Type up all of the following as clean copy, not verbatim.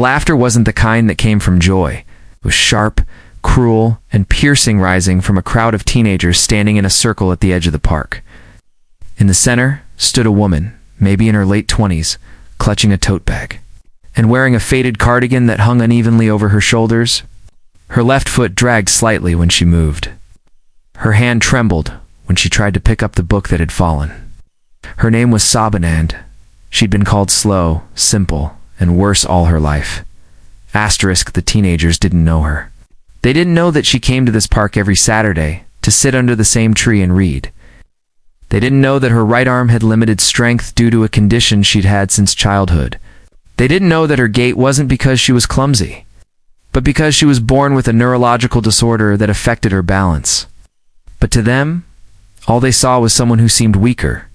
laughter wasn't the kind that came from joy. It was sharp, cruel, and piercing, rising from a crowd of teenagers standing in a circle at the edge of the park. In the center stood a woman, maybe in her late 20s, clutching a tote bag, and wearing a faded cardigan that hung unevenly over her shoulders. Her left foot dragged slightly when she moved. Her hand trembled when she tried to pick up the book that had fallen. Her name was Sabanand. She'd been called slow, simple, and worse all her life. Asterisk, the teenagers didn't know her. They didn't know that she came to this park every Saturday to sit under the same tree and read. They didn't know that her right arm had limited strength due to a condition she'd had since childhood. They didn't know that her gait wasn't because she was clumsy, but because she was born with a neurological disorder that affected her balance. But to them, all they saw was someone who seemed weaker,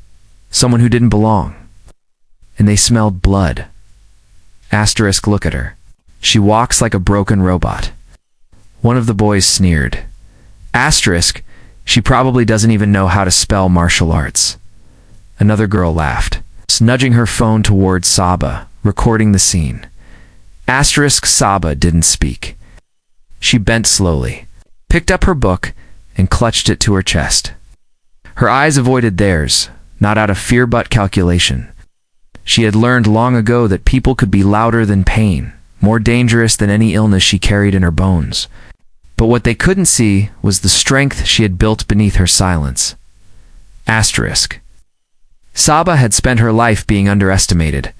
someone who didn't belong. And they smelled blood. Asterisk, look at her. She walks like a broken robot. One of the boys sneered. Asterisk, she probably doesn't even know how to spell martial arts. Another girl laughed, nudging her phone towards Saba, recording the scene. Asterisk, Saba didn't speak. She bent slowly, picked up her book, and clutched it to her chest. Her eyes avoided theirs, not out of fear but calculation. She had learned long ago that people could be louder than pain, more dangerous than any illness she carried in her bones. But what they couldn't see was the strength she had built beneath her silence. Asterisk. Saba had spent her life being underestimated.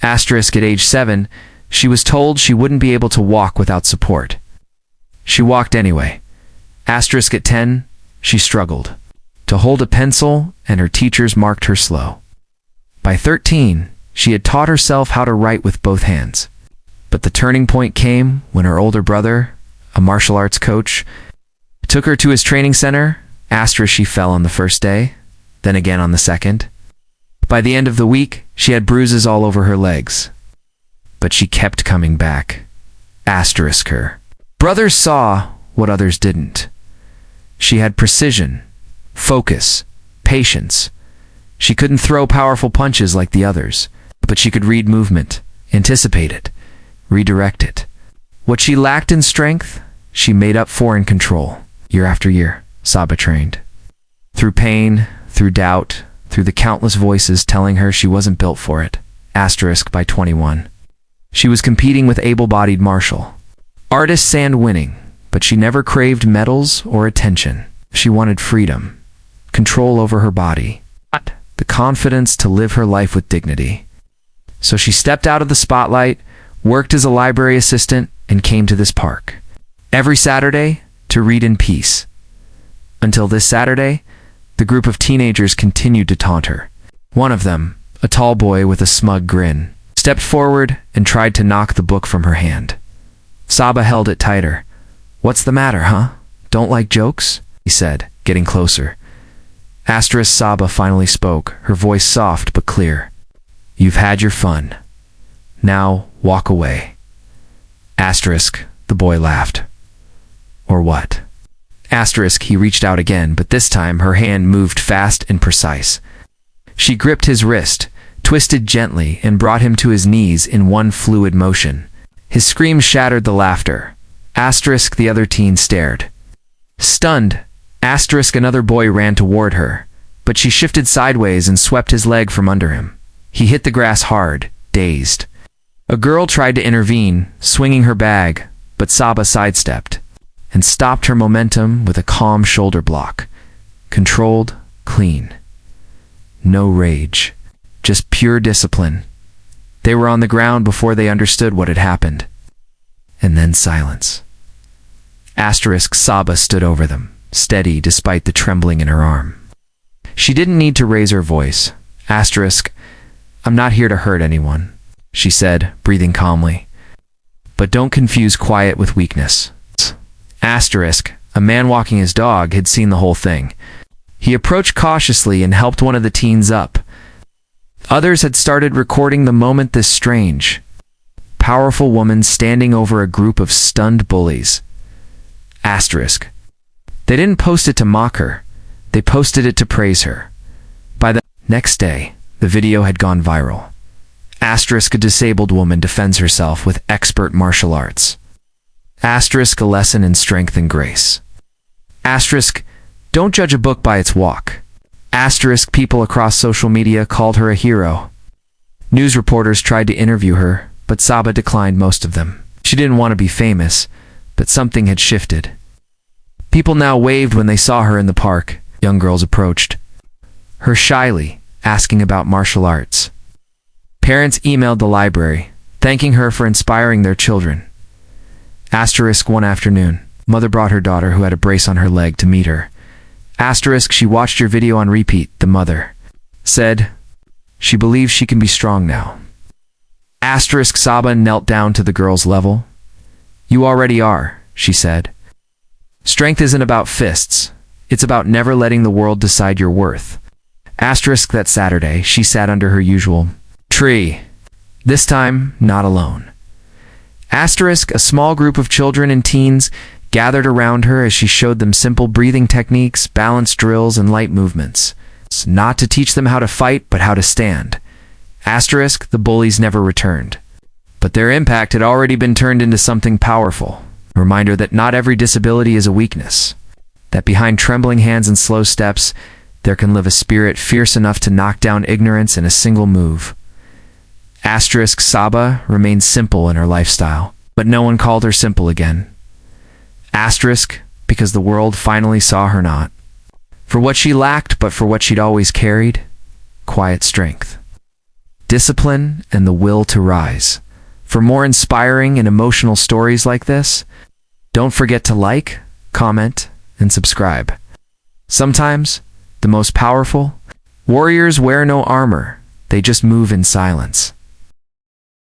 Asterisk, at age 7, she was told she wouldn't be able to walk without support. She walked anyway. Asterisk, at 10, she struggled to hold a pencil, and her teachers marked her slow. By 13, she had taught herself how to write with both hands. But the turning point came when her older brother, a martial arts coach, took her to his training center. Asterisk, she fell on the first day, then again on the second. By the end of the week, she had bruises all over her legs. But she kept coming back. Asterisk, her brothers saw what others didn't. She had precision, focus, patience. She couldn't throw powerful punches like the others, but she could read movement, anticipate it, redirect it. What she lacked in strength, she made up for in control. Year after year, Saba trained. Through pain, through doubt, through the countless voices telling her she wasn't built for it. Asterisk, by 21. She was competing with able-bodied martial artists and winning, but she never craved medals or attention. She wanted freedom, control over her body, the confidence to live her life with dignity. So she stepped out of the spotlight, worked as a library assistant, and came to this park every Saturday to read in peace. Until this Saturday, the group of teenagers continued to taunt her. One of them, a tall boy with a smug grin, stepped forward and tried to knock the book from her hand. Saba held it tighter. "What's the matter, huh? Don't like jokes?" he said, getting closer. Asterisk, Saba finally spoke, her voice soft but clear. "You've had your fun. Now walk away." Asterisk, the boy laughed. "Or what?" Asterisk, he reached out again, but this time her hand moved fast and precise. She gripped his wrist, twisted gently, and brought him to his knees in one fluid motion. His scream shattered the laughter. Asterisk, the other teen stared. Stunned, Asterisk, another boy ran toward her, but she shifted sideways and swept his leg from under him. He hit the grass hard, dazed. A girl tried to intervene, swinging her bag, but Saba sidestepped and stopped her momentum with a calm shoulder block. Controlled, clean. No rage, just pure discipline. They were on the ground before they understood what had happened. And then silence. Asterisk, Saba stood over them, steady despite the trembling in her arm. She didn't need to raise her voice. Asterisk, "I'm not here to hurt anyone," she said, breathing calmly. "But don't confuse quiet with weakness." Asterisk, a man walking his dog, had seen the whole thing. He approached cautiously and helped one of the teens up. Others had started recording the moment. This strange, powerful woman standing over a group of stunned bullies. Asterisk. They didn't post it to mock her. They posted it to praise her. By the next day, the video had gone viral. Asterisk, a disabled woman defends herself with expert martial arts. Asterisk, a lesson in strength and grace. Asterisk, don't judge a book by its walk. Asterisk, people across social media called her a hero. News reporters tried to interview her, but Saba declined most of them. She didn't want to be famous, but something had shifted. People now waved when they saw her in the park. Young girls approached her shyly, asking about martial arts. Parents emailed the library, thanking her for inspiring their children. Asterisk, one afternoon, mother brought her daughter who had a brace on her leg to meet her. Asterisk, she watched your video on repeat, the mother said. She believes she can be strong now. Asterisk, Saba knelt down to the girl's level. You already are, she said. Strength isn't about fists. It's about never letting the world decide your worth. Asterisk, that Saturday, she sat under her usual tree. This time, not alone. Asterisk, a small group of children and teens gathered around her as she showed them simple breathing techniques, balance drills, and light movements. Not to teach them how to fight, but how to stand. Asterisk, the bullies never returned. But their impact had already been turned into something powerful. A reminder that not every disability is a weakness. That behind trembling hands and slow steps, there can live a spirit fierce enough to knock down ignorance in a single move. Asterisk, Saba remained simple in her lifestyle, but no one called her simple again. Asterisk, because the world finally saw her not for what she lacked, but for what she'd always carried: quiet strength, discipline, and the will to rise. For more inspiring and emotional stories like this, don't forget to like, comment, and subscribe. Sometimes, the most powerful warriors wear no armor, they just move in silence.